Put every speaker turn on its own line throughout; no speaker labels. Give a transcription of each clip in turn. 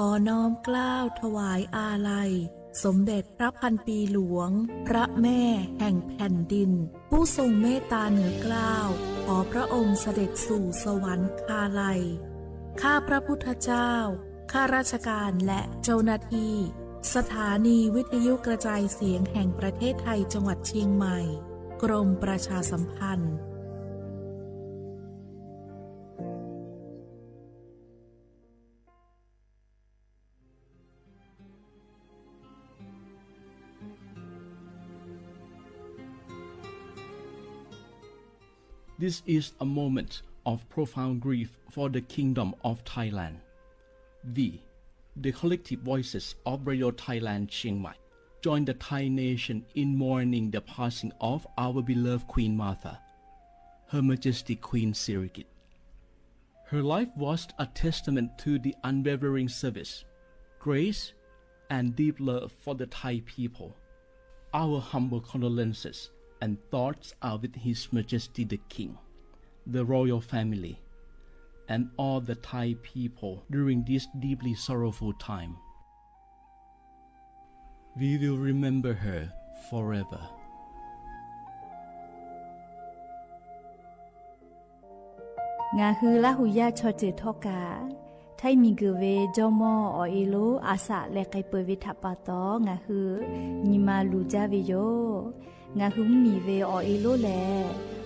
อน้อมเกล้าถวายอาลัยสมเด็จพระพันปีหลวงพระแม่แห่งแผ่นดินผู้ทรงเมตตาเหนือเกล้าขอพระองค์เสด็จสู่สวรรคาลัยข้าพระพุทธเจ้าข้าราชการและเจ้าหน้าที่สถานีวิทยุกระจายเสียงแห่งประเทศไทยจังหวัดเชียงใหม่กรมประชาสัมพันธ์
This is a moment of profound grief for the Kingdom of Thailand. We, the collective voices of Radio Thailand Chiang Mai, join the Thai nation in mourning the passing of our beloved Queen Martha, Her Majesty Queen Sirikit. Her life was a testament to the unwavering service, grace, and deep love for the Thai people. Our humble condolences and thoughts are with His Majesty the King, the royal family, and all the Thai people during this deeply sorrowful time. We will remember her forever.
Nga hu la hu ya cho che thoka thai mi gu ve jomo o ilo asa le kai pe vi thapa to nga hu ni ma lu ja vi yo nga hu mi ve o ilo le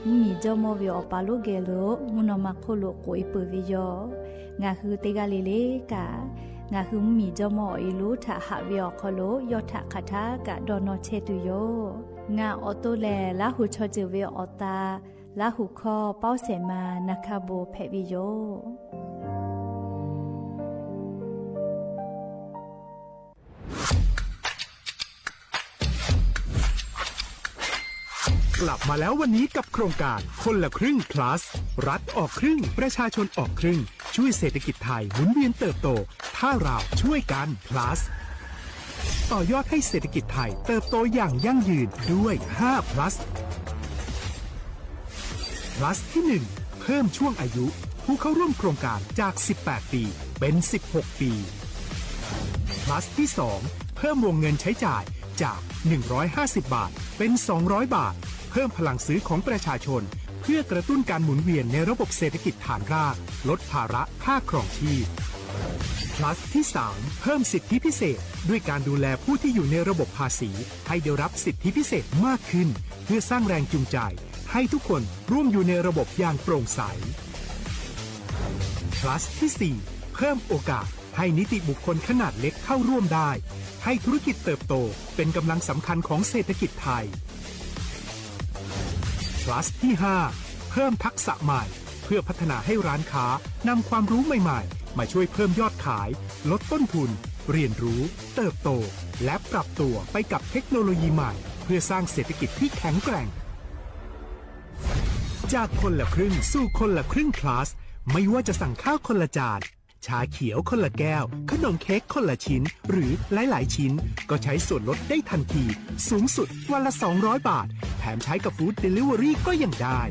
mi jomo ve o pa lo ge lo mu no ma kho lo ko i pe vi yo nga hu te ga le le ka nga hu mi jomo o ilo tha ha vi o kho lo yo tha kha tha ka do no che tu yo nga o to le la hu cho che ve o ta la hu kho pao se ma nakha bo phe vi yo
กลับมาแล้ววันนี้กับโครงการคนละครึ่ง plus รัฐออกครึ่งประชาชนออกครึ่งช่วยเศรษฐกิจไทยหมุนเวียนเติบโตถ้าเราช่วยกัน plus ต่อยอดให้เศรษฐกิจไทยเติบโตอย่างยั่งยืนด้วย5 plus plus ที่ 1 เพิ่มช่วงอายุผู้เข้าร่วมโครงการจาก18ปีเป็น16ปี plus ที่ 2 เพิ่มวงเงินใช้จ่ายจาก150 บาทเป็น200 บาทเพิ่มพลังซื้อของประชาชนเพื่อกระตุ้นการหมุนเวียนในระบบเศรษฐกิจฐานรากลดภาระค่าครองชีพ plus ที่ 3 เพิ่มสิทธิพิเศษด้วยการดูแลผู้ที่อยู่ในระบบภาษีให้ได้รับสิทธิพิเศษมากขึ้นเพื่อสร้างแรงจูงใจให้ทุกคนร่วมอยู่ในระบบอย่างโปร่งใส plus ที่ 4 เพิ่มโอกาสให้นิติบุคคลขนาดเล็กเข้าร่วมได้ให้ธุรกิจเติบโตเป็นกำลังสำคัญของเศรษฐกิจไทย plus ที่ 5 เพิ่มทักษะใหม่เพื่อพัฒนาให้ร้านค้านำความรู้ใหม่ๆมาช่วยเพิ่มยอดขายลดต้นทุนเรียนรู้เติบโตและปรับตัวไปกับเทคโนโลยีใหม่เพื่อสร้างเศรษฐกิจที่แข็งแกร่งจากคนละครึ่งสู่คนละครึ่ง plus ไม่ว่าจะสั่งข้าวคนละจานชาเขียวคนละแก้วขนมเค้กคนละชิ้นหรือหลายๆชิ้นก็ใช้ส่วนลดได้ทันทีสูงสุดวันละ200 บาทแถมใช้กับฟู้ดเดลิเวอรี่ก็ยังได้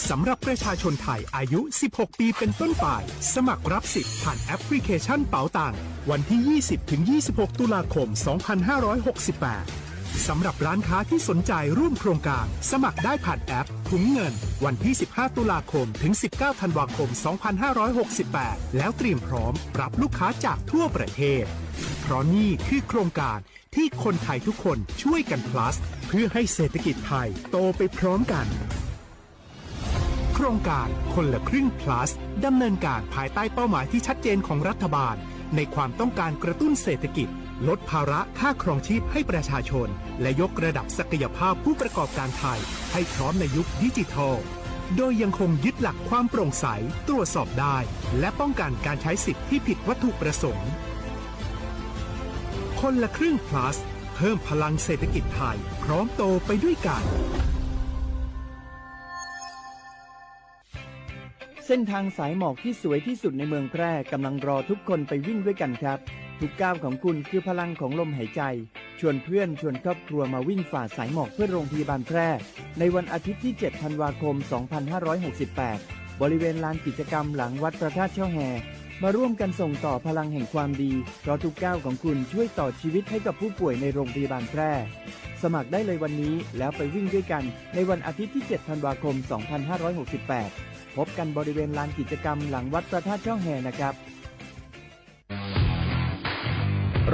สำหรับประชาชนไทยอายุ 16 ปีเป็นต้นไปสมัครรับสิทธิ์ผ่านแอปพลิเคชันเป๋าตังวันที่ 20-26 ตุลาคม 2568 สำหรับร้านค้าที่สนใจร่วมโครงการสมัครได้ผ่านแอปถุงเงินวันที่ 15 ตุลาคมถึง 19 ธันวาคม 2568 แล้วเตรียมพร้อมรับลูกค้าจากทั่วประเทศเพราะนี่คือโครงการที่คนไทยทุกคนช่วยกัน plus เพื่อให้เศรษฐกิจไทยโตไปพร้อมกันโครงการคนละครึ่ง plus ดำเนินการภายใต้เป้าหมายที่ชัดเจนของรัฐบาลในความต้องการกระตุ้นเศรษฐกิจลดภาระค่าครองชีพให้ประชาชนและยกระดับศักยภาพผู้ประกอบการไทยให้พร้อมในยุคดิจิทัลโดยยังคงยึดหลักความโปร่งใสตรวจสอบได้และป้องกันการใช้สิทธิ์ที่ผิดวัตถุประสงค์คนละครึ่ง plus เพิ่มพลังเศรษฐกิจไทยพร้อมโตไปด้วยกัน
เส้นทางสายหมอกที่สวยที่สุดในเมืองแพร่กำลังรอทุกคนไปวิ่งด้วยกันครับทุกก้าวของคุณคือพลังของลมหายใจชวนเพื่อนชวนครอบครัวมาวิ่งฝ่าสายหมอกเพื่อโรงพยาบาลแพร่ในวันอาทิตย์ที่ 7 ธันวาคม 2568 บริเวณลานกิจกรรมหลังวัดพระธาตุช่อแฮ มาร่วมกันส่งต่อพลังแห่งความดีเพราะทุกก้าวของคุณช่วยต่อชีวิตให้กับผู้ป่วยในโรงพยาบาลแพร่สมัครได้เลยวันนี้แล้วไปวิ่งด้วยกันในวันอาทิตย์ที่ 7 ธันวาคม 2568 พบกันบริเวณลานกิจกรรมหลังวัดพระธาตุช่องแฮนะครับ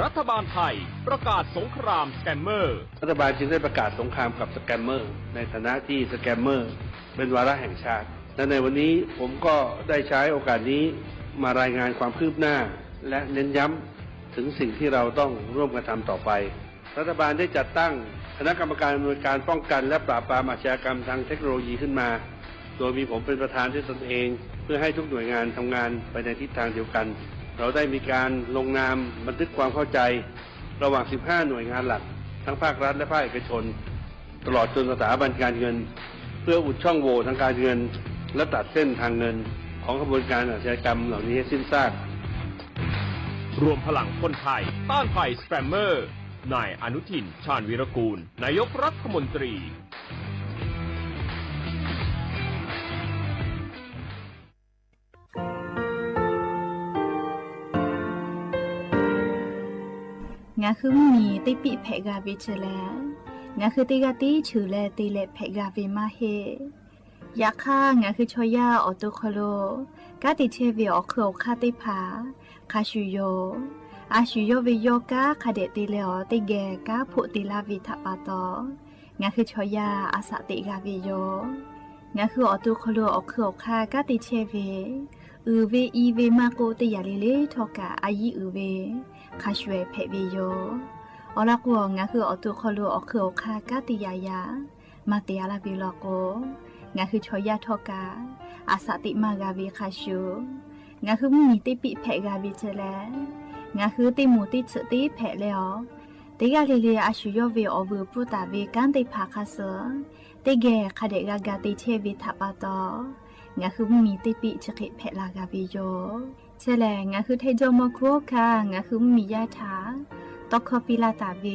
รัฐบาลไทยประกาศสงครามสแกมเมอร์
รัฐบาลจึงได้ประกาศสงครามกับสแกมเมอร์ในฐานะที่สแกมเมอร์เป็นวาระแห่งชาติและในวันนี้ผมก็ได้ใช้โอกาสนี้มารายงานความคืบหน้าและเน้นย้ำถึงสิ่งที่เราต้องร่วมกันทำต่อไปรัฐบาลได้จัดตั้งคณะกรรมการอำนวยการป้องกันและปราบปรามอาชญากรรมทางเทคโนโลยีขึ้นมาโดยมีผมเป็นประธานด้วยตนเองเพื่อให้ทุกหน่วยงานทำงานไปในทิศทางเดียวกันเราได้มีการลงนามบันทึกความเข้าใจระหว่าง 15 หน่วยงานหลักทั้งภาครัฐและภาคเอกชนตลอดจนสถาบันการเงินเพื่ออุดช่องโหว่ทางการเงินและตัดเส้นทางเงินของกระบวนการอาชญากรรมเหล่านี้ให้สิ้นซาก
รวมพลังคนไทยต้านภัยสแกมเมอร์นายอนุทินชาญวีรกูลนายกรัฐมนตรี
งาคือมีติปิเพกาเวเชแลงาคือติกาติฉือแลติเลเพกาเวมาเฮยาค่างาคือชอยาออโตโคโลกาติเชเวอคืออคาติผาคาชุโยอาชุโยเวโยกาคาเดติเลอติแกกาพุติลาวิทปาตองาคือชอยาอาสติกาเวโยงาคือออโตโคโลอคืออคากาติเชเวเวอีเวมาโกติยาเลเลทอกาอายีเวคาช่วยเพเวโยอลักวงงาคืออตุคอลูอคืออคากาติยายามาเตียลาบิลโกงาคือชอยาทอกาอาสติมากาเวคาชูงาคือมีติปิเพกาบิเจแลงาคือติมูติฉติเพเลอติกาเลเลอาชุยเวอเวปุตาเวกันติภาคาเสติเกคาเดกากาติเชวิทัปาตองาคือมีติปิฉกิเพลากาบิโยเชแลงาคือเทโจโมโคคางาคือมียาถาตอกคอปิลาตาเว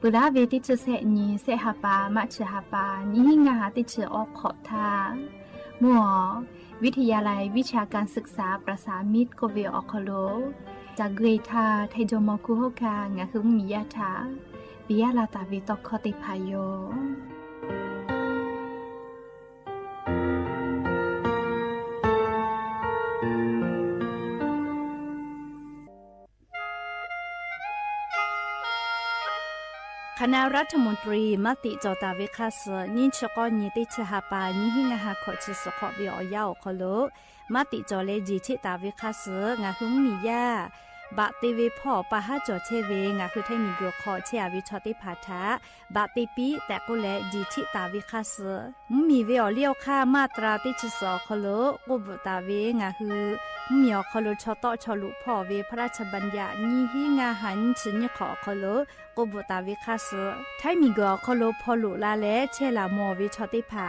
ปุราเวติชเสนีเสหปามัชหปานิหิงาติชออกขอทามัววิทยาลัยวิชาการศึกษาประสามิตรโกเวออคโลจากเกรทาเทโจโมโคโฮคางาคือมียาถาปิยาลาตาเวตอกคอติพายโยคณะรัฐมนตรีมติจอตาเวคาสนิชกอนิติชหปานิหิงาหาขอชิสขอวิอยาวคโลมติจอเลจิชิตาเวคาสงาหุงมียาบะติเวพ่อปะหาจอเชเวงาคือไทมีเกขอเชอวิชอติภาทาบะติปีแต่กุเลจิชิตาเวคาสมีเวอเลียวค่ามาตราติชสอคโลกุบุตาเวงาคือมีอคโลชอตอชอลุพ่อเวพระราชบัญญัตินิหิงาหันชิญขอคโลกุบุตาเวคาสไทมีเกคโลพอลุลาและเชลามอวิชอติภา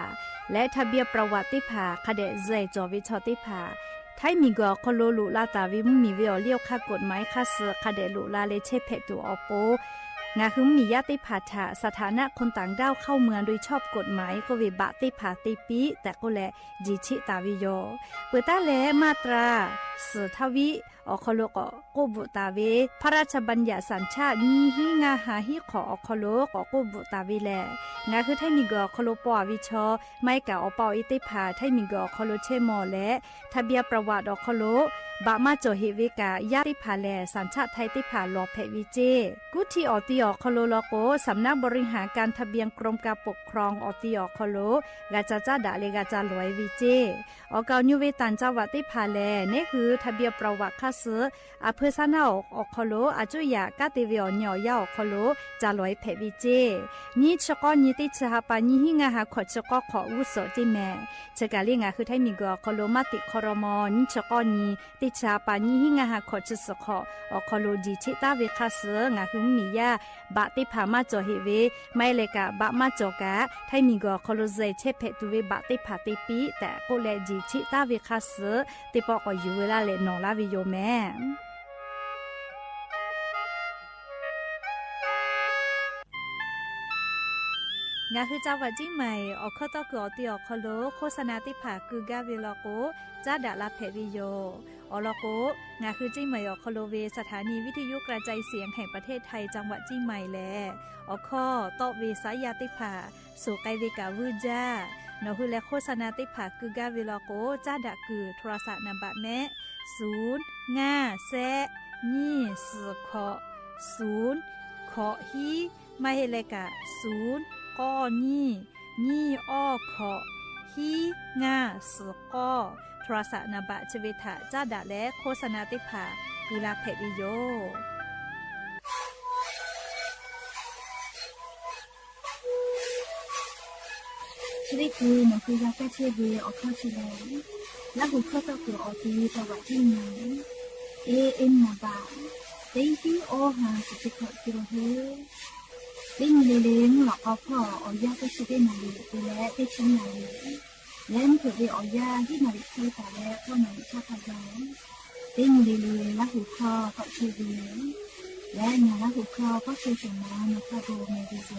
และทะเบียประวัติภาคเดเจจอวิชอติภาไทยมีกอคโลลุลาตาวิมมีเวอเลียวค่ากฎหมายค่าเสือคาเดลุลาเลเชเพตูออโปงาคือมีญาติภาษาสถานะคนต่างด้าวเข้าเมืองโดยชอบกฎหมายก็เวบะติภาติปีแต่ก็แลจิชิตาวิโยเปิดตาแลมาตราสือทวิอคโลกบุตาเวพระราชบัญญัติสัญชาตินิหิงาหาหิขออคโลกบุตาเวแลงาคือไทยมีกอคโลปอวิชอไม่กะอปออิติภาไทยมีกอคโลเชมอและทะเบียประวัติอคโลบะมาโจเฮเวกาญาติภาแลสัญชาติไทยติภาลอเพวิเจกุที่ออติอคโลโลโกสำนักบริหารการทะเบียนกรมการปกครองออติอคโลกาจาจาดาเลกาจาลอยวิเจออกาญูเวตันจาวติภาแลนี่คือทะเบียนประวัติคาสืออเพซานาอคโลอาจุยากาติเวอญอยาอคโลจาลอยเพวิเจนี่ชกอนิติชหปานิหิงาหาขอชกอขออุโสจิแมเชกาลิงาคือไทมีกอคโลมาติคอรมอนิชกอนีติชาปานิหิงาหาขอชสขออคโลจิชิตาเวคาสืองาคือมียาบะติภามาจอเฮเวไม่เลกะบะมาจอกะไทมีกอคโลเซเชเพตุเวบะติภาติปีแต่โกเลจิชิตาเวคาสือติปอกอยู่เวลาเลนอลาวิโยแม่ งาคือเจ้าวัดจิ้งใหม่ออกข้อต่อกืออติออกคอโลโฆษณาติผาคือกาเวลโกจ้าดาลาเพวิโยอลโกงาคือจิ้งใหม่ออกคอโลเวสถานีวิทยุกระจายเสียงแห่งประเทศไทยจังหวัดจิ้งใหม่แลออกข้อต่อเวสายาติผาสู่ไกเวกาวืจ้านอคือและโฆษณาติผาคือกาเวลโกจ้าดากือโทรศัพท์นำบะแม0 5 แซนี่สือขอ0ขอฮีมาเฮเลกะ0ก้อนี่อ้อขอฮีง่าสือก้อโทรศัพท์นบะชเวทะจ้าดะและโฆษณาติภากุลาเพวิโย
ชีวิตคือหนูคือยาแก้เชื้อเวออกข้อชิลและหูข้อต่อตัวออกทีจังหวัดที่ไหนเอ็มนาบาเต็งที่โอหาสุดขอกิโลเฮเต็งเลี้ยงหลอกเอาพ่อออยาก็ชิได้มาเลยไปแล้วได้ชิ้นมาเลยและเผื่อไปออยาที่มาดิคีแต่แล้วก็มาดิชาพยาเต็งเลี้ยงและหูข้อก็เชื้อเวและงานและหูข้อก็เชื้อสมาในคาโบเมดิโซ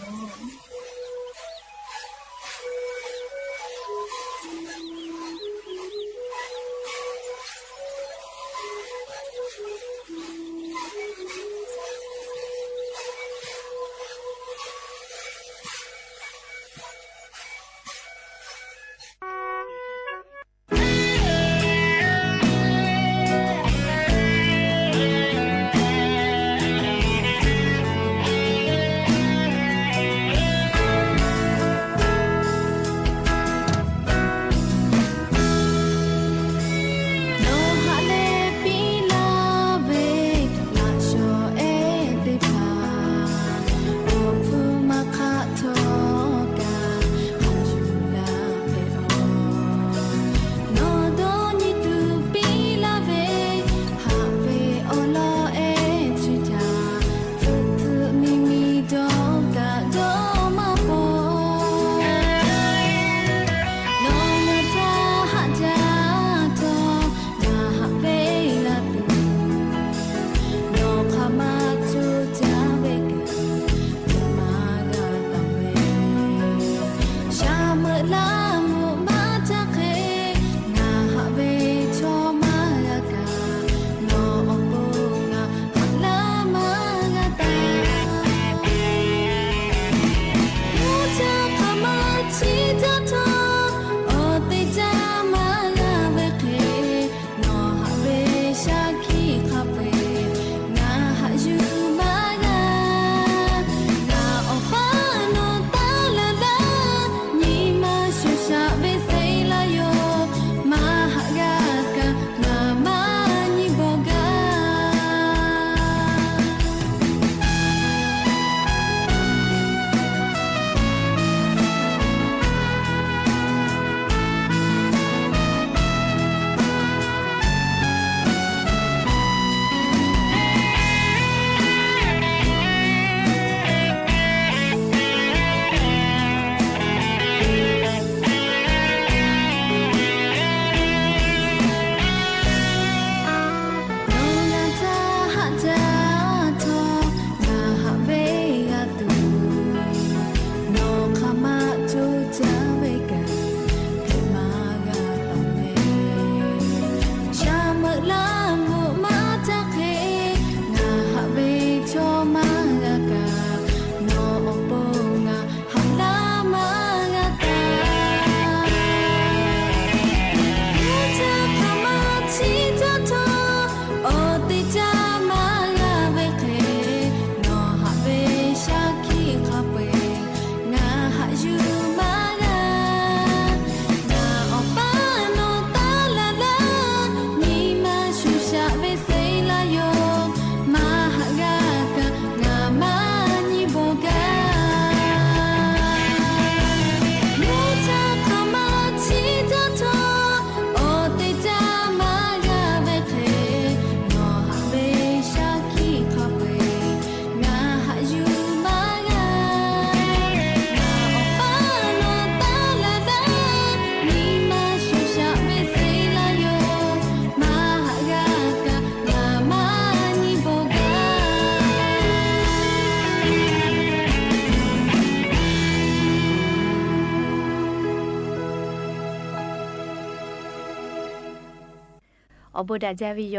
บุดาจาวิโย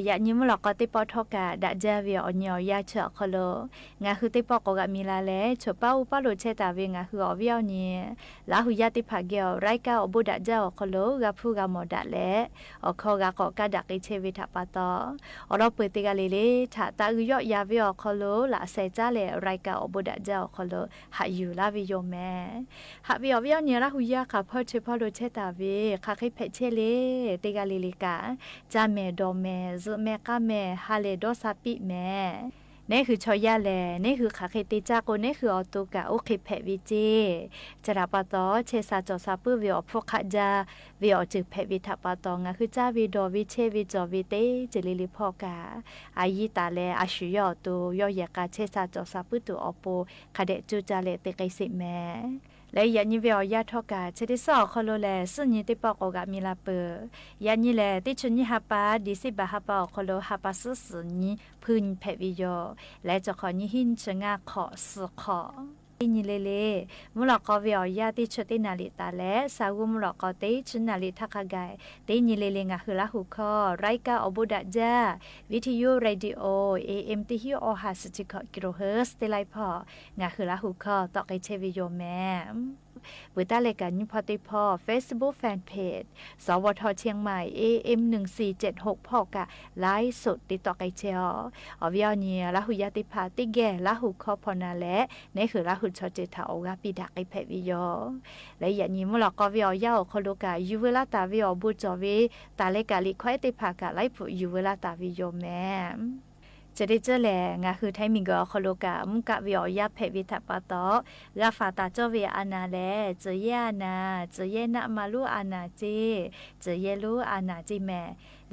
ยะนิมหลอกก็ติปอทอกาดาจาวิอญอยาเฉอคโลงาคือติปอกก็มีลาแลฉป้าอุปาโลเชตาเวงาคืออวิอญลาหุยาติภาเกลไรกาอบุดาจาคโลกาพูกามอดาแลอคอกากอกาดักอิเชวิทาปาตออรอเปติกาเลเลถาตาอุยอยาวิอคโลลาเซจาเลไรกาอบุดาจาคโลหาอยู่ลาวิโยแมหาวิอวิอญลาหุยาคาพอเชพอโลเชตาเวคาคิเพเชเลติกาเลลิกาจาเมดอเมซเมกาเมฮาเลโดซาปิเมนี่คือชอยาแลนี่คือขาเคติจาก็นี่คือออตุกะโอเคเพวิจิจราปะตอเชซาจอซาปุวิอพวกขจาวิอจึกเพวิทัปะตองะคือจาวิดอวิเชวิจอวิเตจลิลิพอกาอายิตาเลอาชุยอตุยอยากาเชซาจอซาปุตุอโปคาเดจูจาเลเตไกสิแมและยันยิเวอยาทอกาเชติสอคโลแลซึ่งยิติปอกอกามีลาเปยันยิแลติชุนิฮาปาดิสิบาฮาปาคโลฮาปาสุสญิพื้นเพวิโยและจะขอยิหินชงาขอสุขอนี่เลมุลกอเวียยาติชตินาลิตาและสาวมุลกอติชนาลิทักกายตินี่เลงาคือละหุคอไรกาอบุดาจาวิทยุเรดิโอ AM ติฮิโอฮาสจิกกิโลเฮิร์ตติไลพองาคือละหุคอตอกไอเชวิโยแมบุตรเลกันยุพติพอ Facebook Fanpage สวทเชียงใหม่ AM 1476พอกะไลฟ์สดติดต่อไกเชียวอวิอเนียละหุยาติพาติแกละหุคอพนาและนี่คือละหุชอเจทาโอกาปิดาไกเพวิโยและอย่างนี้มุลกอวิอยาคโลกายูเวลาตาวิอบุจอวิตาเลกาลิควายติพากะไลฟ์ยูเวลาตาวิโยแมจะได้เจอแหลงาคือไทมิงก็คโลกามุกะวิอยาเพวิทัปะตอกาฟาตาเจเวอานาแลเจเยอานาเจเยนะมาลูอานาเจเจเยลูอานาจิแม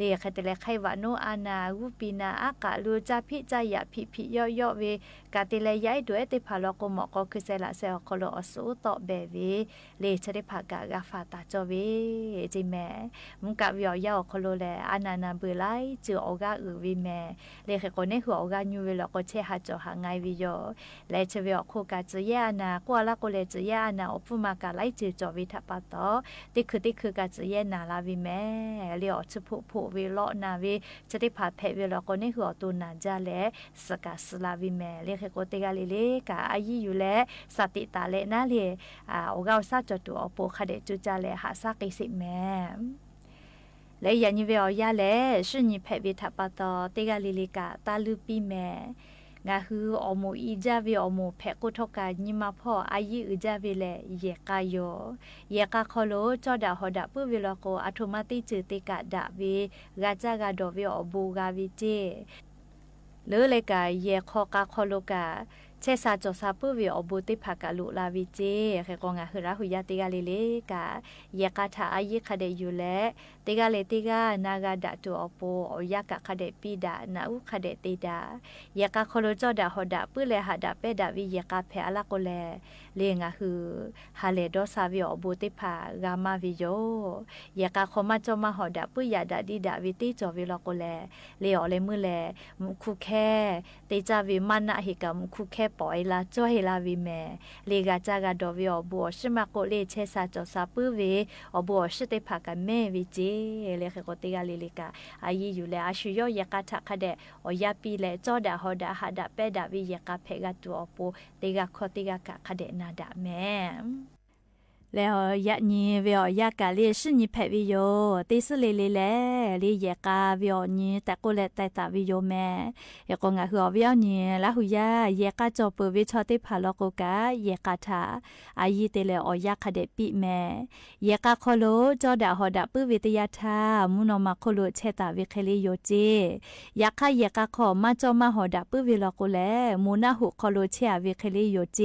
เรียกแต่ละไขวานุอานาวุปีนาอากาลูจาพิจายะพิพิย่อยเวกาติเลยายด้วยติพาลกหมอก็คือเซละเซลคโลอสุตอเบเวเลชะได้พากากาฟาตาเจเวจิแมมุกะวิอยาคโลแลอานานาเบไลจือโอกาอือวิแมเลขคนนี้หัวโอกาญูเวลก็เชหาจอหาไงวิโยและเชเวอโคกาจือยานากว่าละก็เลจือยานาอปุมากาไลจือจอวิทัปตอติคือกาจือยนาลาวิแมเลียอชุพุเวลนาเวจะได้ผ่าเพเวลก็ในหัวตัวนาจาและสกัสลาวิแมเลขโกเตกาเลกาอายีอยู่และสติตาเลนาเลโอกาซาจตัวอโปคาเดจุจาเลหาซากิสิแมและยันยิเวอยาและชุนิเพวิทัปตอเตกาลิลิกาตาลูปีแมงาคืออโมอีจาเวอโมเพกุทกาญิมาพ่ออายีอุจาเวเลเยกาโยเยกาคโลจอดาฮอดาปุเวลโกอัตโมติจืติกาดาเวกาจากาดอเวอบูกาวิเจเลเลกาเยคอกาคโลกาเชซาจอซาปุเวอบูติภากาลุลาวิเจเขกงาคือราหุยาติกาเลกาเยกาทาอายีคาเดยูเลติกาเลติกานากาดาตุอโปอยากะคาเดปีดานาอุคาเดติดาเยกาคโลจอดาฮอดาปุเลหาดาเปดาวิเยกาเพอลาโกเลเลงาคือฮาเลโดซาวิอบูติภากามาวิโยเยกาคมาจอมาฮอดาปุยาดาดิดาวิติจอวิลโกเลเลอเลมือเลมุคุแคติจาวิมันนะหิกามุคุแคปอยลาจ้อยลาวิแมเลกาจากาดอวิอบัวชิมาโกเลเชซาจอซาปุเวอบัวชิเตภากาเมวิเจเลขโกติกาลิลิกาอายีอยู่และอาชุยอยากาทักคเดอยาปีและจอดาฮอดาหาดาเปดาวิยากาเพกาตัวอปูติกาคติกากะคเดนาดาแมแล้วยะนีเวียยากาเลชินิเพวิโยติสเลเลเลลียกาเวียนีตะโกเลตตาวิโยแมยกงาหัวเวียนีละหุยายกาจอปวิชอติพาลโกกายกาทาอายีเตเลอยาคเดปิแมยกาคโลจอดาฮอดาปุวิตยาทามุนอมาคโลเชตาวิเคลิโยเจยกายกาขอมาจอมาฮอดาปุวิลโกเลมุนาหุคโลเชอาวิเคลิโยเจ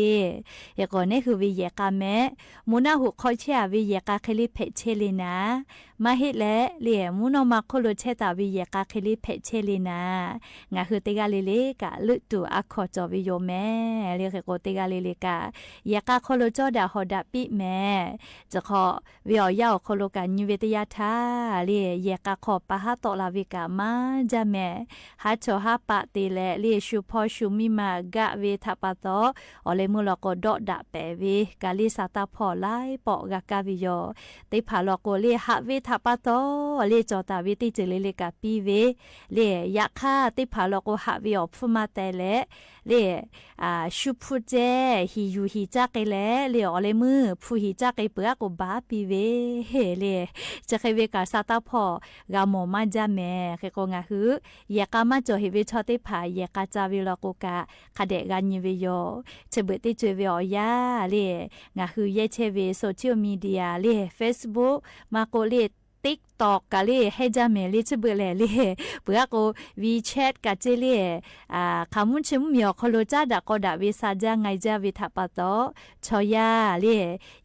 ยกเนคือวิยกาแมมุนาหุคอยเชียวิยกาเคลิเพเชลินามาเฮและเลียมุนอมาโคโลเชตาวิยกาเคลิเพเชลินางาคือเตกาเลเลกะลุตุอะคอจอวิโยแมเรียกโกเตกาเลเลกายกาโคโลจอดาฮอดาปิแมจะขอวิอยาโคโลกานิเวตยาทาเลียยกาขอปะฮะตอลาวิกามาจาแมฮาโชฮาปะเตเลเลียชูพอชูมิมากะเวทัปะตออเลมุลโกดอดะเปเวกาลิซาตาพอไลปอกากาวิโยติผาลโกเลหะเวท ทัปโตเลจอตาวิติเจเลกาปีเวเลยะค่าติพาลโกหาวิอฟุมาแต่เลชุพุเจฮิยูฮิจักเลเลอเลมือผู้ฮิจักเปะก็บาปีเวเฮเลจะเคเวกาซาตาพอกาโมมาจาเมเคโกงาฮือยะกามาจอเฮเวชอติพายะกาจาวิลโกกาคาเดกานิเวโยเชเบติจเวอยาเลงาฮืเยเชเวโซเชียลมีเดียเล Facebook มาโกเลTikTok กะเลให้จาเมลิชเบเลเลเปือโก WeChat กะเจเลคำมุนชิมมีอคโลจาดะก็ดะวิซาจาไงจาวิทัปโตชอยาเล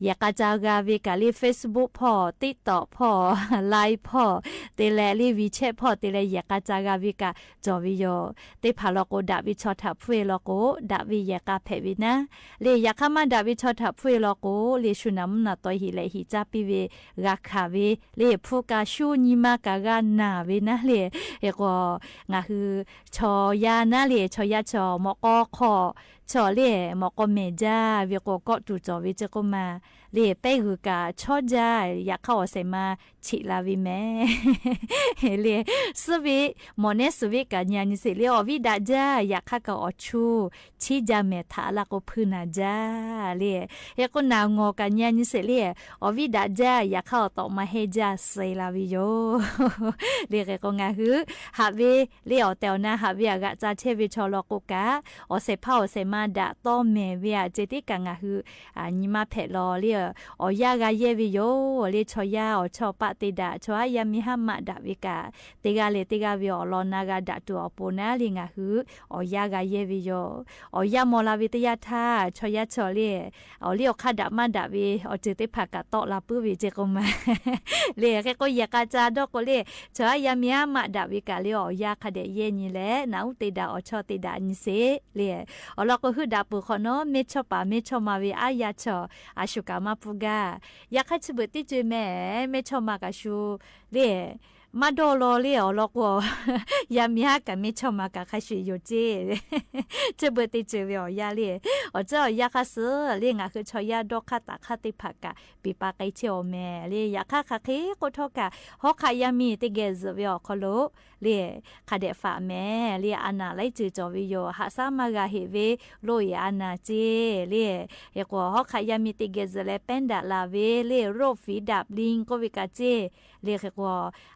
ยากาจากาวิกะเล Facebook พอ TikTok พอ Line พอเตเลเล WeChat พอเตเลยากาจากาวิกะจอวิโยเตพาลโกดะวิชอทับเฟลโกดะวิยากาเพวินะเลยากามาดะวิชอทับเฟลโกเลชุนำนาตอหิเลหิจาปิเวราคาเวเลพวกกาชูนิมากากานาเวนะเลเอก็งาคือชอยานะเลชอยาชอมอกอคอชอเลมอกอเมจาเวก็ก็ตุจอวิจก็มาเลเปคือกาชอจาอยากเข้าเสมาชิลาวิแม่เลสวิมอเนสวิกาญาณิสิเลอวิดาจาอยากเข้ากอชูชิจาเมทาลาก็พึนาจาเลเอก็นางอกาญาณิสิเลอวิดาจาอยากเข้าตอมาเฮจาเซลาวิโยเลก็งาฮือหาเวเลอเตวนาหาเวกะจาเชวิชอลโกกาอเสพาอเสมาดาตอเมเวเจติกางาฮือนิมาเพลอเลอยากาเยวิโยเลชอยาอชอปะติดาชอยามิหามะดาวิกาติกาเลติกาวิอลอนากาดาตัวปนาลิงาฮืออยากาเยวิโยอยามอลาวิตยาทาชอยาชอเลเลอคาดามาดาวิอเจติภากะตอลาปุวิเจกมาเลก็อยากาจาดอกเลชอยามิหามะดาวิกาเลอยาคาเดเยนี่แลนาอุติดาอชอติดานิเซเลอลอก็ฮือดาปุขอนอเมชอปาเมชอมาวิอายาชออาชุกามาปุกาอยากให้ชบติจุแม่ไม่ชอบมากะชูเร่มาโดโลเล่อลอกยามีฮากะไม่ชอบมากะคาชิโยเจชบติจุเวอยาเล่อเจ้าอยากซือเล่งะคือชอยาดอกคาตาคาติผักกะปิปาไกเชียวแม่เล่อยากคาเคโกทอกะฮอกายามีติเกซเวอคโลเล่คาเดฟาแม่เล่อานาไลจือจอวิโยหาซามากะเฮเวโลยอานาเจเล่เฮกฮอกายามีติเกซเลเปนดาลาเวเล่โรฟีดับลิงโกวิกาเจเล่เฮก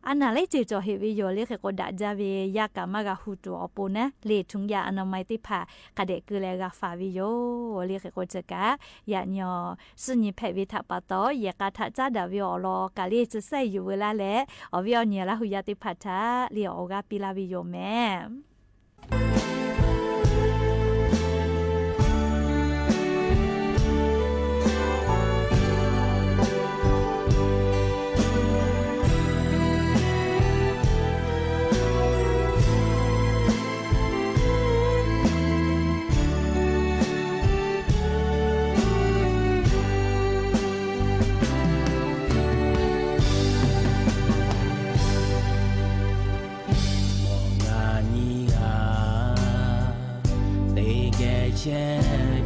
อานาไลจือจอเฮวิโยเล่เฮกดาจาเวยากามากะฮูตัวอปูนะเล่ทุงยาอนามัยติพาคาเดกือเลกาฟาวิโยเล่เฮกจกะยะญอสุญิเพวิทะปะตอยะกาทะจาดาวิอลอกาเล่จะใส่อยู่เวลาแลอวิอเนียละหุยาติพัทะเล่ออกาปิลาวิโยแม่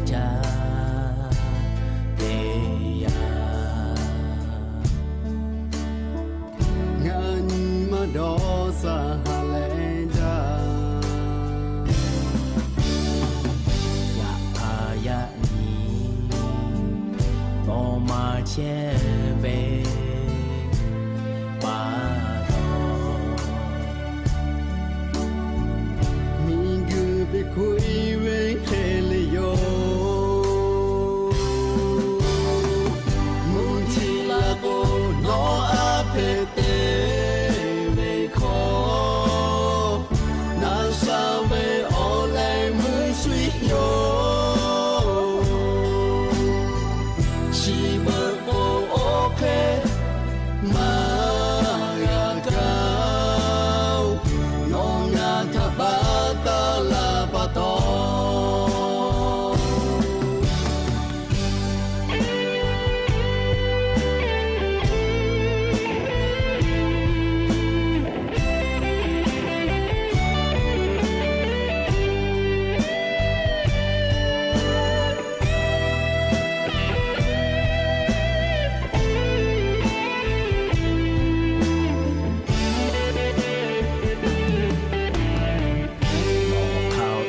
เจ้าเดียงานมาดอสาหาเลดายาอายานีโมมาเชเบปาโตมีกูไปคุยเวเค西伯波。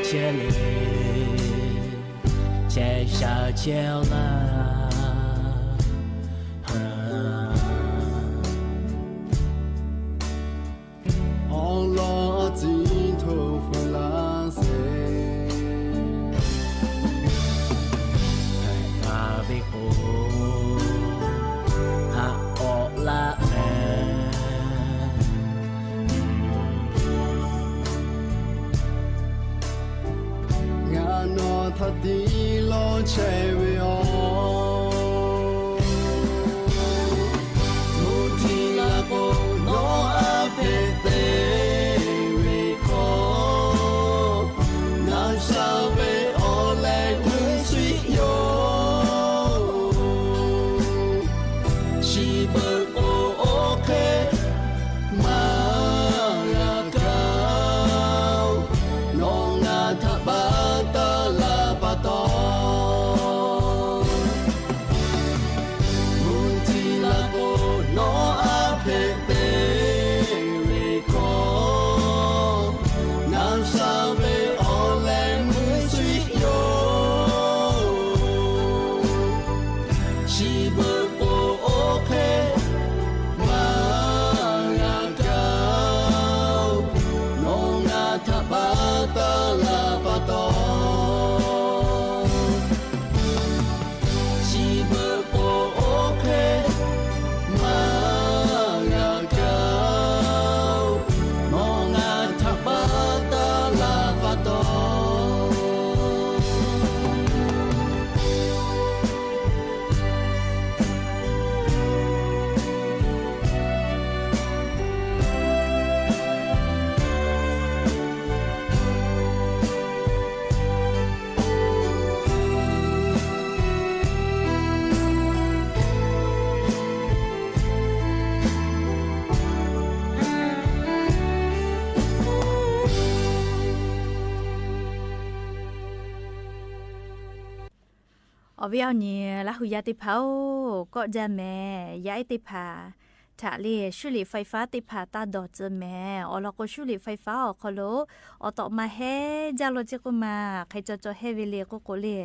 这里接下接了
Allah zinto fulase
ha vi ko ha o la
ngano thati lo chewe o mutila ko no apete we ko na sabe ole tu sweet yo she but okay ma ya ka no na thaba ta la pa to mutila ko no apete we ko na sabe ole tu sweet yo she but okay ma ya ka no na thaba ta la pa to she but okay ma ya ka no na thaba ta la pa to
ở với nhỉ là hủyติเผาก็จะแม่ย้ายติผาถ้าเรียชุลิไฟฟ้าติผาตาดอดจะแม่อเราก็ชุลิไฟฟ้าออกโลอต่อมาเฮจาโลเจก็มาใครจะเฮเวเลก็เลีย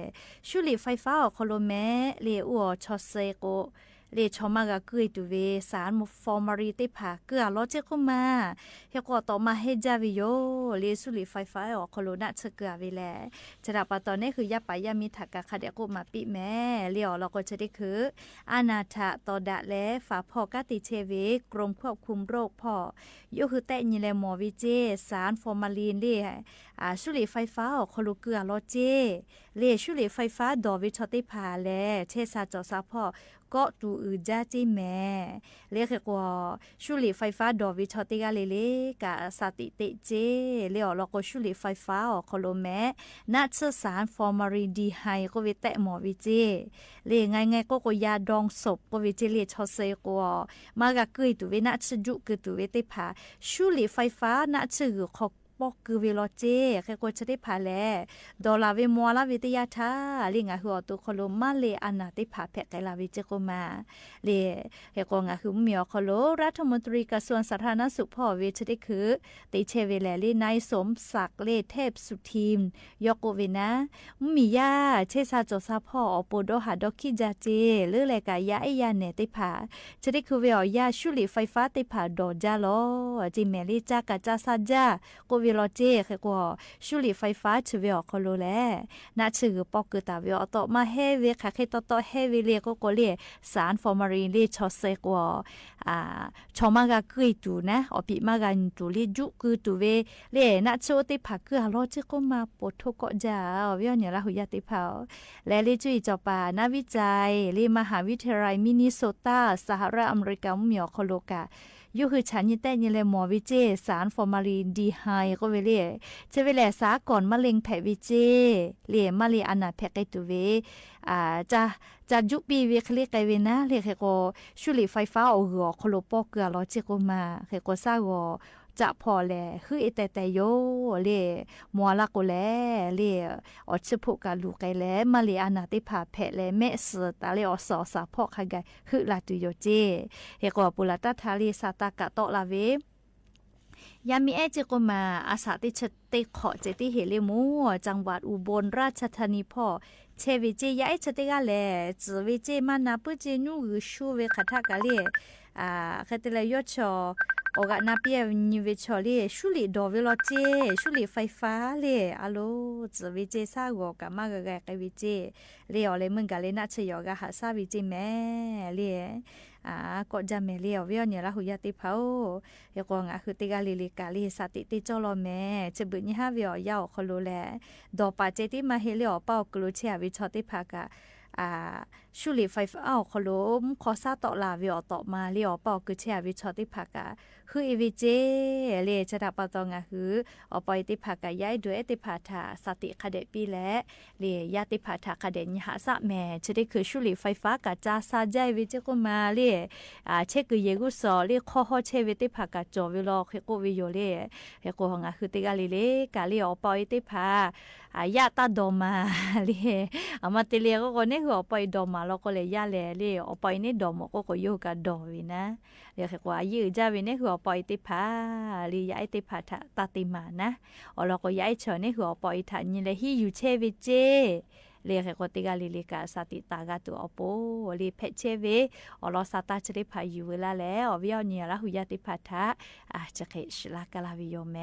ชุลิไฟฟ้าออกโลแม่เลียอัวชอเซก็เลชอมากะกึยตุเวสารมุฟอร์มารีติผาเกลือลอเจก็มาเฮก็ต่อมาเฮจาวิโยเลสุลิไฟฟ้าออกโลน่าเชเกลือเวแลจะรับปะตอนนี้คือยาไปยามีถักกะคาเดก็มาปิแม่เลี้ยวเราก็จะได้คืออานาถะต่อดะและฝาพอกาติเชเวกรมควบคุมโรคพ่ออยู่คือแต่ยิแลหมอวิเจสารฟอร์มาลีนเล่สุลิไฟฟ้าออกโลเกลือลอเจเลสุลิไฟฟ้าดอวิชอติผาแลเชซาจอซาพ่อก็ตูอือจ้าจีแม่เรียกว่าชุลิไฟฟ้าดอวิชอติกาเลกะสติเตเจเรียกเราก็ชุลิไฟฟ้าออกโคโลแมนัดสารฟอร์มารินดีไฮก็วิเตหมอวิเจเรียงไงก็ยาดองศพก็วิเจเรียชอเซกัวมากะกึยตุเวนัดจุกึตุเวเตผาชุลิไฟฟ้านัดจือขปอกคือเวลเจแค่ก็จะได้ผาแลดอลาเวมัวลาวิทยาทาลิงาหัวตัวโคโลมาเลอานาติผาแพกไกลาวิเจโกมาเลเฮกงาคือเมียวโคโลรัฐมนตรีกระทรวงสาธารณสุขพ่อเวชได้คือติเชเวแลลีนายสมศักดิ์เลเทพสุทีมยกโกเวนะมียาเชซาโจซาพ่ออปโดหาดอกคิจาเจหรือแลกายาไอยาเนติผาจะได้คือเวยาชุลิไฟฟ้าติผาดอจาโลจิเมลิจากะจาซาจาโกเวลเจคือก็ชุลิไฟฟ้าชื่อเวอคโลแลน่าชื่อปอกคือตาเวอต่อมาเฮเวค่ะให้ต่อเฮเวเลก็เลียสารฟอร์มารีนเลชอเซกว่าชอมากะกึยตูนะอปิมากะตูเลจุคือตูเวเลน่าชื่อติผาคือรอจิก็มาปทก็จะเวอเนี่ยละหุยติผาและเลจุยจอปานักวิจัยเลมหาวิทยาลัยมินนิโซตาสหรัฐอเมริกาเมียโคโลกายูคือฉันยิ่งแต่ยิ่งเลยหมอวิเจสารฟอร์มาลีนดีไฮก็เวลี่จะเวลาสาก่อนมะเร็งแผลวิเจเลี่ยมะเร็งอนาแผลไกตัวเวจะยุปีเวคเลียไกเวนะเรียกก็ชุลิไฟฟ้าเอาหัวโคโลปอกเกลือลอเจก็มาเรียกก็ซาก็จะพอแลคือไอแต่โยเล่มัวละก็แลเล่อดชพุกะลูกไกแลมาเลอานาติผาแผะแลแม่เสตาเลอสอสาพอกไกคือลาตุโยเจเฮก็ปุลตาทาลีสาตากะโตลาเว ยามีเอเจก็มาอาสาติชติขอเจติเฮเลมูจังหวัดอุบลราชธานีพ่อเชวิเจยาเอชติกาเลจวิเจมานาปุเจนูชูเวคทากาเลคตเลยยอชอโอกานาเปียนิเวชอเลชุลิดอเวลเจชุลิไฟฟ้าเลอะโลจวิเจซากอกามากะกะวิเจเลอเลมึงกะเลนะชยอกะหาซาวิเจแม่เลก็จะเมเลียวเวียเนี่ยละหุยติเผาเฮกงคือติกาลิลิกาลิสติติจอลแม่จะบึนี่ฮาเวียาวคโลแลดอปาเจติมาเฮเลียวเป้ากลูเชียวิชอติภากะชุลิไฟฟ้าคโลมขอซาตอลาเวียตอมาเลียวเป้ากุเชียวิชอติภากะคืออีวิเจเลจะดับปะตองคืออปอยติภากะย้ายด้วยติภาทาสติคเดปีและเลยาติภาทาคเดญหาสะแม่จะได้คือชุลิไฟฟ้ากะจาซาใจวิเจก็มาเลเชกุเยกุสอเลขอฮอเชวิติภากะจอวิโลเฮโกวิโยเลเฮโกงคือติกาลิเลกาลิอปอยติภายาตาดอมาเลอามาติเลียก็เนี่ยคืออปอยดอมาแล้วก็เลยยาเลอปอยนี่ดอมก็โยกะดอวินะเรียกว่ายื้อจาวิเนี่ยคือปอยติพาลียายติพาตาติมานะแล้วก็ยายเฉนี่คือปอยทันนี่เลยฮิยูเชวิเจเรียกว่าติกาลิลิกาสติตากาตัวอโปลีเพเชเวอลอสตาชริพายูเวลาแล้ววิญญาณละหุยติพาทะจะเกชลากาลาวิโยแม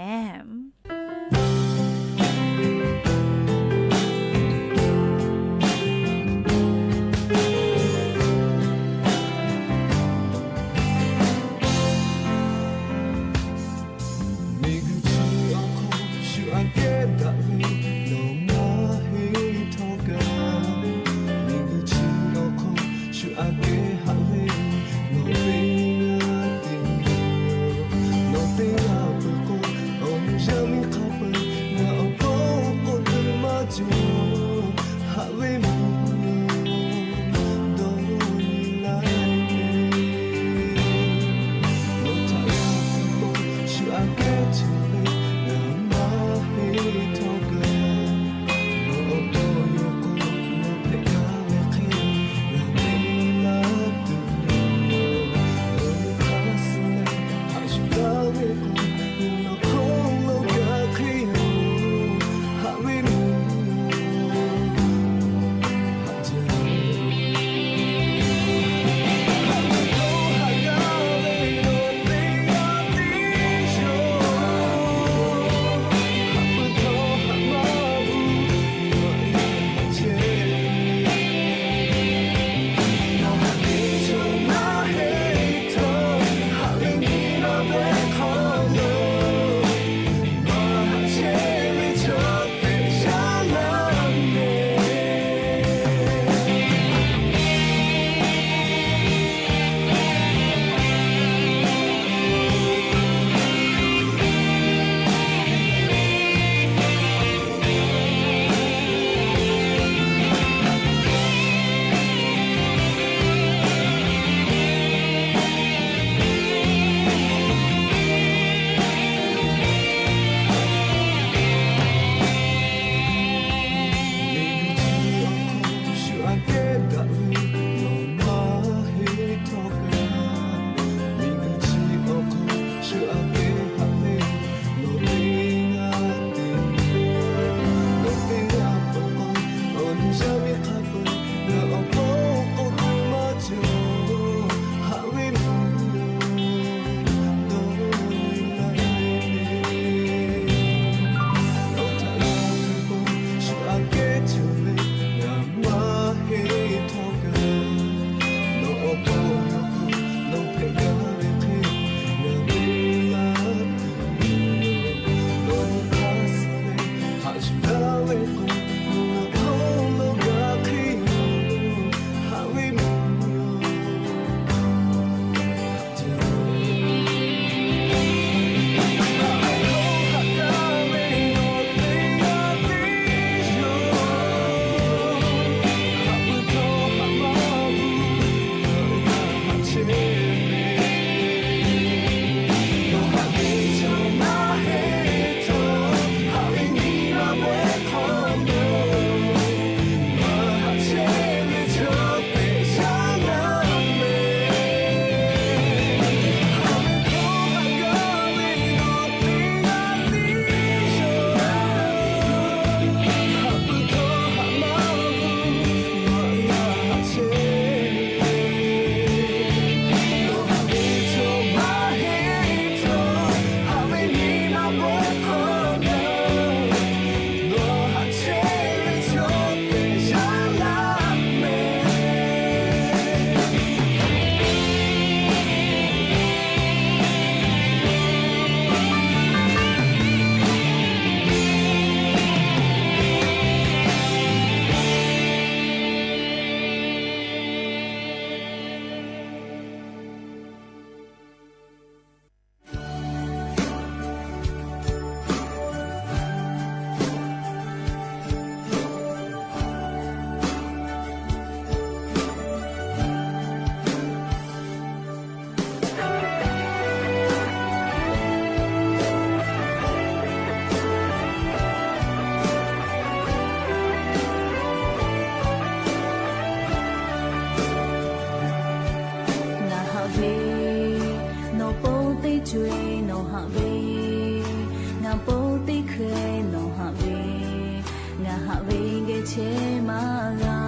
ha ve ge che ma ga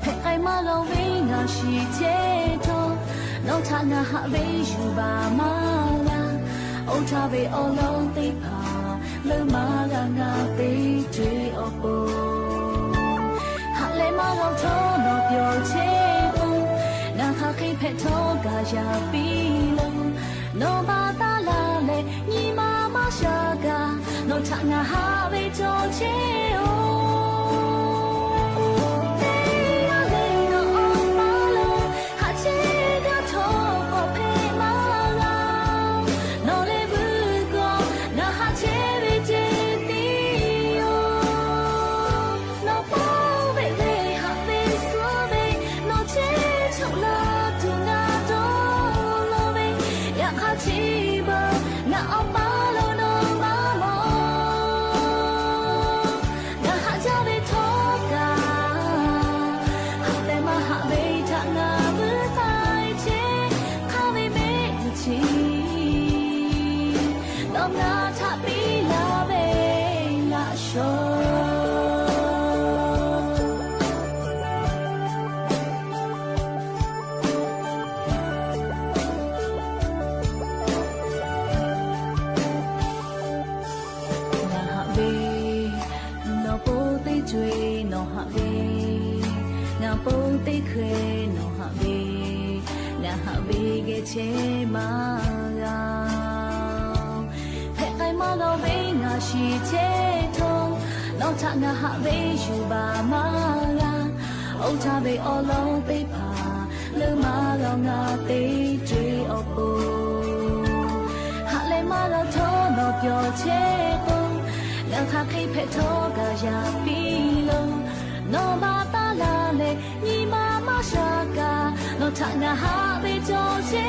pe ai ma lo ve nga shi che to no cha na ha ve yu ba ma ga o cha ve o lo te pa le ma ga nga te jwe o po ha le ma lo to no pyo che to na ha kai phe to ga ya pi lo no ba ta la le ni ma ma sha ga no cha na ha ve cho che o che ma ga pe ai ma lo ve nga shi che to no cha na ha ve yu ba ma ga o cha ve o lo pe pa le ma lo nga te jwe o po ha le ma lo to no pyo che to na kha kai pe to ga ya pi lo no ba ta la le ni ma ma sha ga no cha na ha ve jo che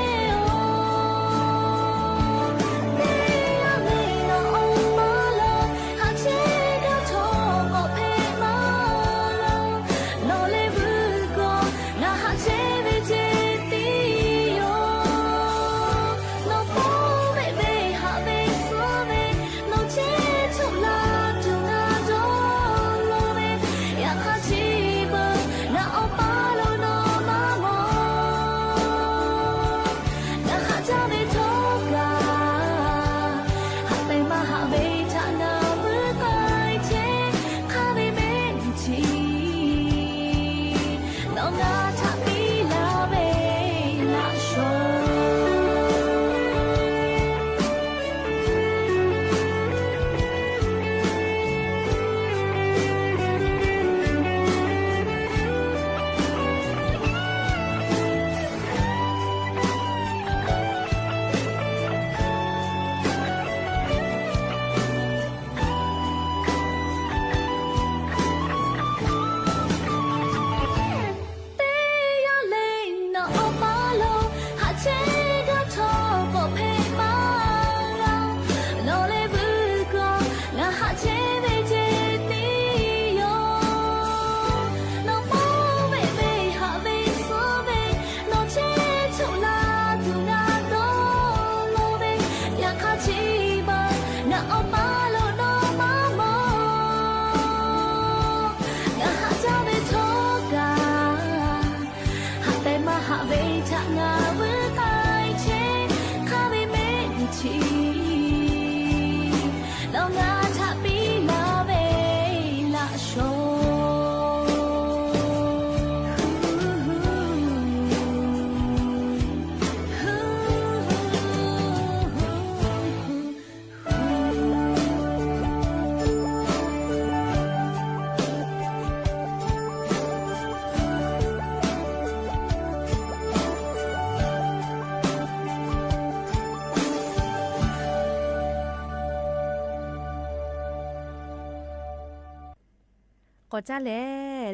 ก็จะแล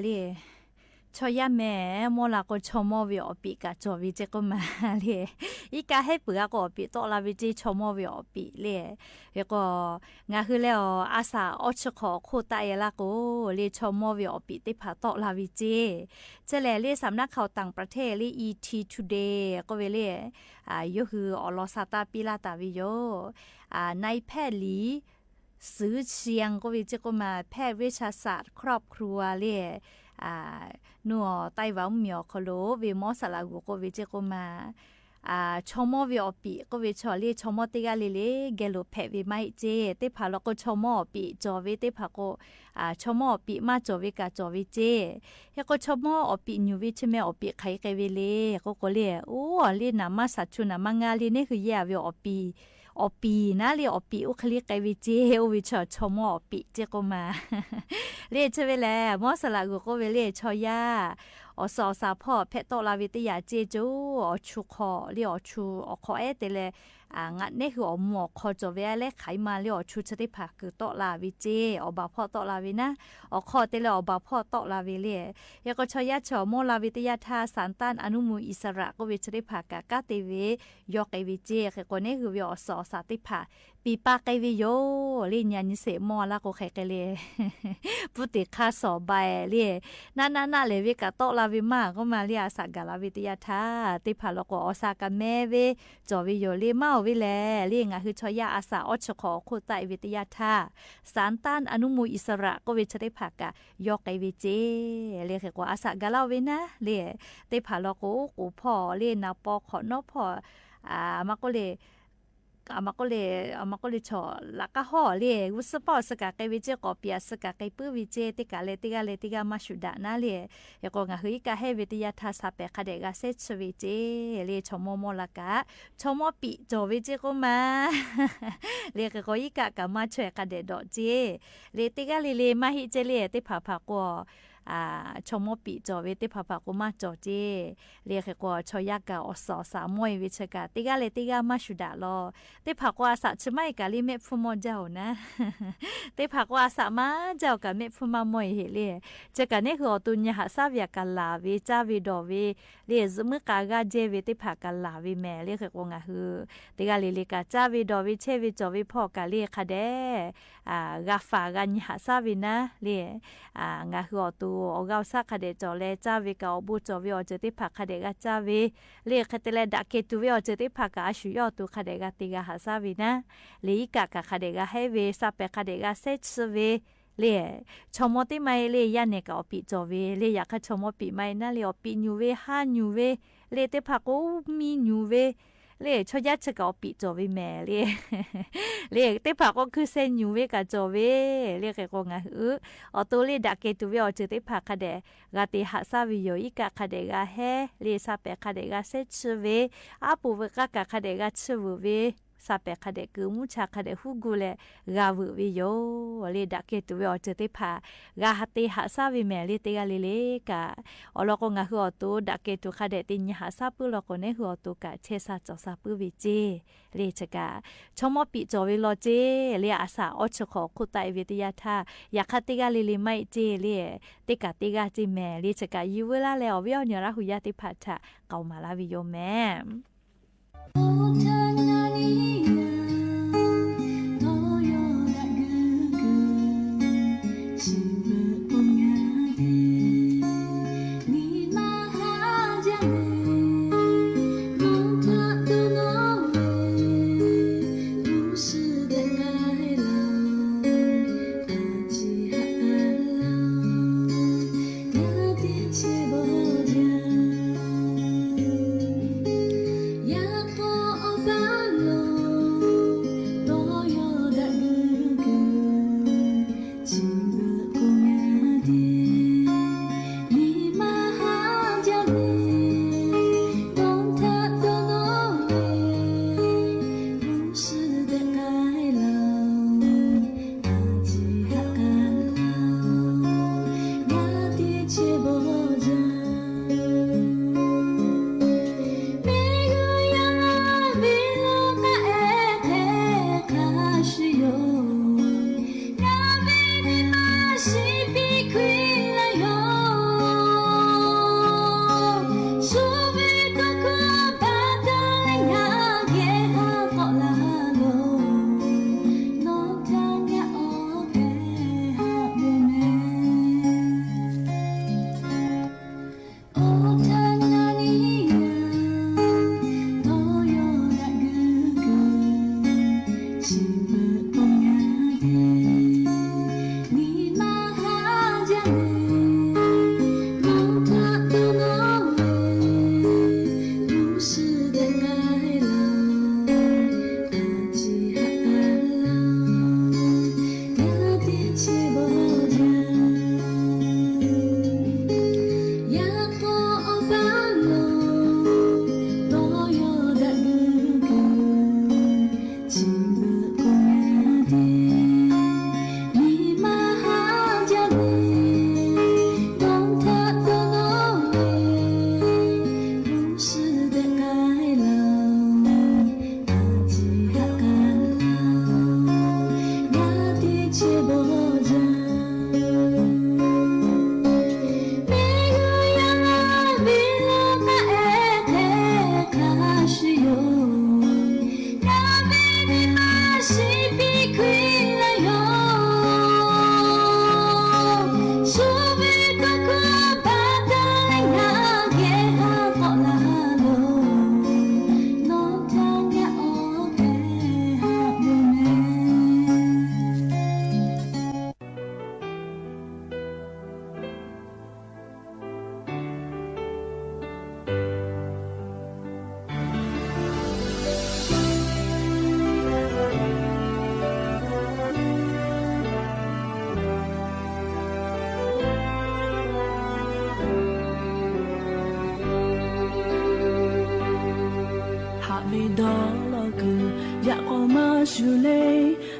เลยชอยาแม่โมลาก็ชมอวิอปิกะจอวิเจก็มาเลยอีกาให้เปือก็ปิตอลาวิจิชมอวิอปิเลยแล้วก็งาคือแล้วอาสาอชขอโคตายละก็เลยชมอวิอปิติผาตอลาวิจิจะแลเลยสำนักข่าวต่างประเทศเลย ET Today ก็เวเลยยคืออลอซาตาปิลาตาวิโยนายแพทย์ลี ซื้อเชียงก็วิจิก็มาแพทย์วิชาศาสตร์ครอบครัวเล่นัวไต้หวันเหมียวคโลวิมอสลากูก็วิจิก็มาชมอวิอปีก็วิชอลีชมอติกาลิเลเกโลแพวิไม่เจติพาลก็ชมอปีจอวิติพาก็ชมอปีมาจอวิกาจอวิเจเฮก็ชมอปีนิวิชเมอปีไขไกวิเลก็เลโอ้ลีนามาสัชุนามางาลีนี่คือยาวิอปีนะเรียอปีอุคลิกไกวิเจโอวิชอชมอปีเจก็มาเรียเจเวแลมอสลากูก็เวเลชอยาอสอสาพ่อเพตโตลาวิทยาเจจูอชูคอเรียอชูอคอเอเตเลงัดนี่คืออหมอคอจเวเลไขมาเรียอชูชติภาคือโตลาวิเจอบาพ่อโตลาวินะอคอเตเลอบาพ่อโตลาวิเลยก็ชอยาชอโมลาวิทยาทาสานตันอนุมูอิสระก็วิชติภากากาเตเวยอกไกวิเจก็นี่คือวิอสอสาติภาปีปาไกวิโยลิญญานิเสมอละก็ไขไกเลปุติคาสอบใบเลนาเลวิกาโตลาวิมาก็มาเรียสักกาลาวิทยาทาติภาลก็อสากาเมเวจอวิโยลิเมาวิแลเรียงคือชอยาอาสาอชขอโคไตวิทยาทาสารต้านอนุมูอิสระก็วิชได้ผักกะยอกไกวิเจเรียกว่าอาสากาลาวินะเรียติภาลก็กูพ่อเรียนาปอขอนอพ่อมาก็เลยชอลักกะห่อเลยวุสปอสกะไกวิเจกอปียสกะไกปื้อวิเจติกาเลติกามาชุดานาเลยยก็งะหึยกะให้วิทยาทาสาเปคาเดกาเซชวิเจเลยชมโมละกะชมปิจอวิเจก็มาเลยก็ยิกะกะมาช่วยคาเดดอเจเลติกาเลมาฮิเจเลติผากัวชมปีจอเวติพาพากุมาจอเจเรียกกว่าชอยากาอสอสามวยวิชกาติกาเลติกามาชุดาลอติพากว่าสัชไม่กาลิเมฟุมเจ้านะติพากว่าสามาเจ้ากะเมฟุมามวยเฮเลจะกะนี่คือตุญญาสาวยากาลาวิจาวิดอวิเรียซมึกากาเจวิติพากาลาวิแม่เรียกว่างะฮือติกาลิกาจาวิดอวิเชวิจอวิพ่อกาเรียคาเดกาฟากันญาสาวินะเรียงะฮือตุโอกาสักคดีจอเลจ้าวิกาบูจอวิอเจติผักคดีกาจ้าวิเรียกคดีเลดักเกตุวิอเจติผักกาชุยอตุคดีกาติกาหาซาวินะลีกากาคดีกาเฮวิซาเปคดีกาเซชวิเรียชมติไม่เรียยันเนกาอปิจอวิเรียอยากชมปิไม่น่าเรียอปิญูเวฮาญูเวเรียติผักกูมีญูเวเล่ชอยาชกอปิจอวิแม่เล่เตปาก็คือเซนยูเวกาจอเวเล่ก็งะอตัวเล่ดักเกตุเวอเจเตปาคาเดกาติหาซาวิโยอิกาคาเดกาเฮเล่ซาเปคาเดกาเซชเวอาปูเวกากาคาเดกาชเวซาเปคาเดกุมุชาคาเดฮูกุเลกาวุวิโยเล่ดักเกตุเวอเจเตปากาหติหาซาวิแม่เล่เตกาเลกาอลก็งะฮือตัวดักเกตุคาเดติญหาซาปุลก็เนฮือตัวกะเชซาจอซาปุวิเจเรียกกาชมปิจอวิโลเจเรียอาสาอชขอคุไตวิทยาทาอยากติกาลิไม่เจเรียติกาติกาจิแม่เรียกกายูเวลาแล้ววิอเนราหุยาติพัทะเกามาลาวิโยแม่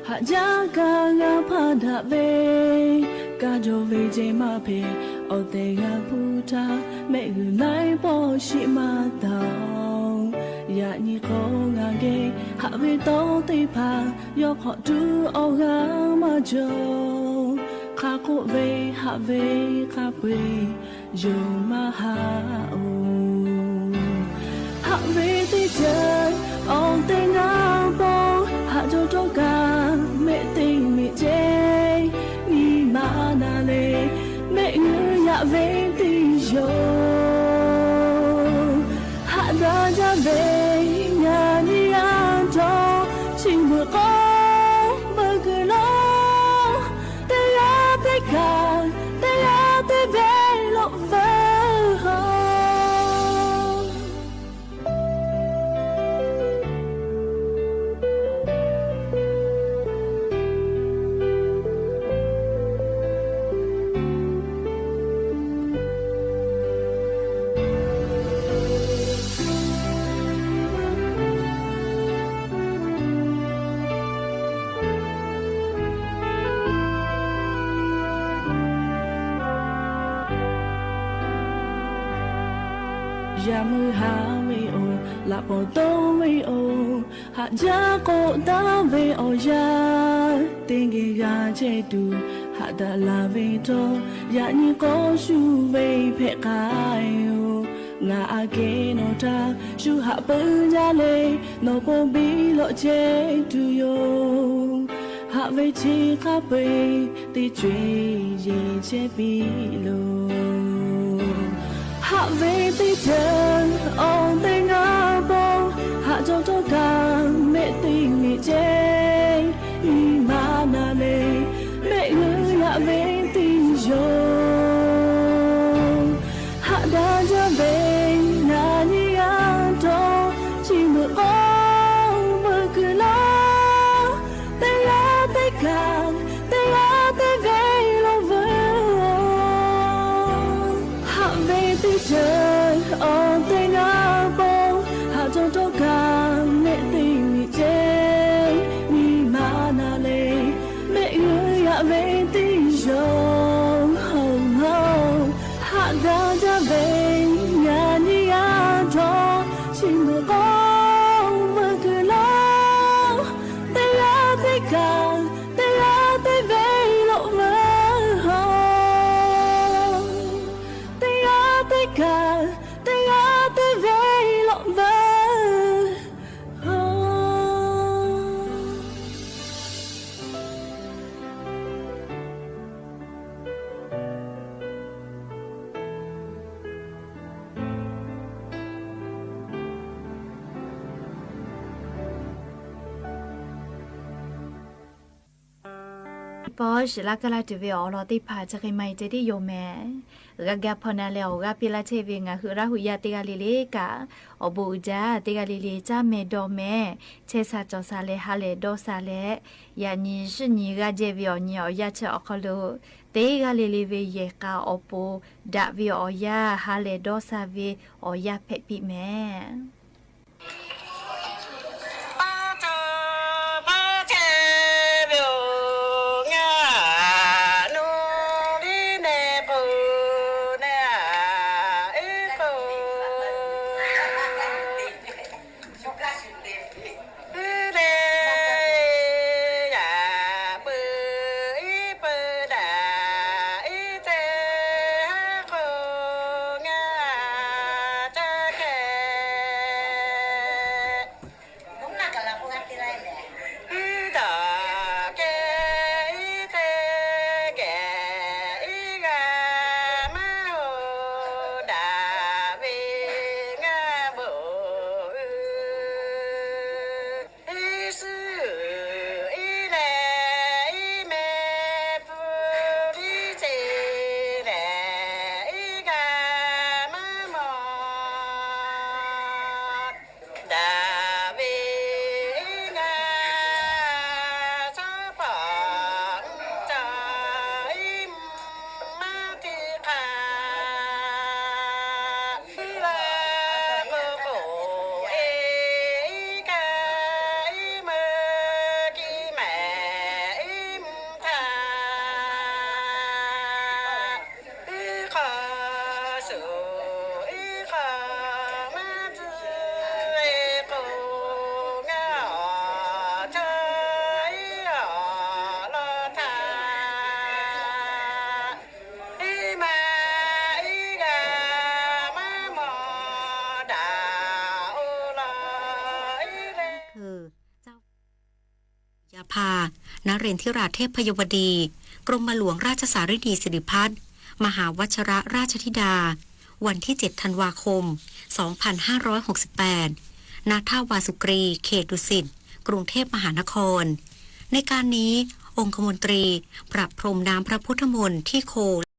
ha jaga nga phada ve ka jo ve je ma phe o te ga puta me hu nai po shi ma tao ya ni ko nga ge ha ve to te pha yo kho tu o ga ma jo kha ko ve ha ve kha pe yo ma ha o ha ve te je on te nga po ha jo to ga me te me je ni ma na le me ngu ya ve ti yo ha da ja ve nya ni an to ching bu ko ba ge lo te ya te ka te ya te ve lo ve ho ya mu ha me o la po to me o ha ja ko da ve o ya ting ge ga che tu ha da la ve to ya ni ko shu ve phe kai o nga a ke no ta shu ha pu ja le no po bi lo che tu yo ha ve chi kha pe ti chue ye che bi lo ha về ti chân on te nga bo ha cho to ka me ti mi che ni ma na le me ngu ya về ti yo ha da ja về na ni an to chi mu o mu ku la te ya te ka te ya te ve lo ve ha về ti chân on te nga bo ha cho to ka me ti mi che ni ma na le me ngu ya ve ti yo ho ho ha da ja ve nya ni an to chi mu ko mu ku lo te ya te ka te ya te ve lo ve ho te ya te ka te ya te ve lo ve ho
pos la kala tu ve o lo ti pha cha kai mai che ti yo me ga ga phona le o ga pi la che ve nga hu ra hu ya te ga le le ka o bu ja te ga le le cha me do me che sa cho sa le ha le do sa le ya ni shi ni ga je ve o ni o ya che o kho lo te ga le ve ye ka o po da ve o ya ha le do sa ve o ya phe pi me
นเรนทิราเทพพยวดี กรมหลวงราชสารินีสิริพัฒน์มหาวชรราชธิดาวันที่ 7 ธันวาคม 2568 ณ ท่าวาสุกรี เขตดุสิต กรุงเทพมหานคร ในการนี้องคมนตรีประพรมน้ำพระพุทธมนต์ที่โค